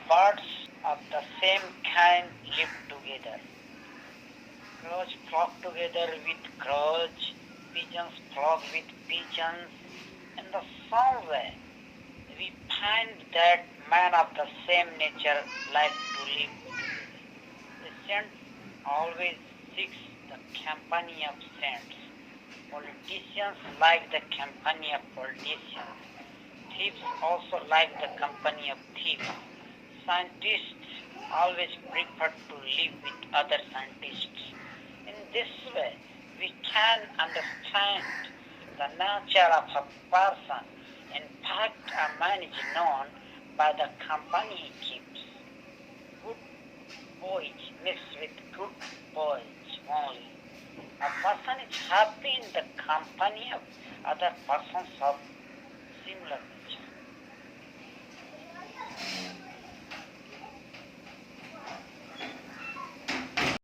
birds of the same kind live together. Crows flock together with crows, pigeons flock with pigeons. In the same way, we find that men of the same nature like to live together. The saint always seeks the company of saints. Politicians like the company of politicians. Thieves also like the company of thieves. Scientists always prefer to live with other scientists. In this way, we can understand the nature of a person. In fact, a man is known by the company he keeps. Good boys mix with good boys only. A person is happy in the company of other persons of similar nature.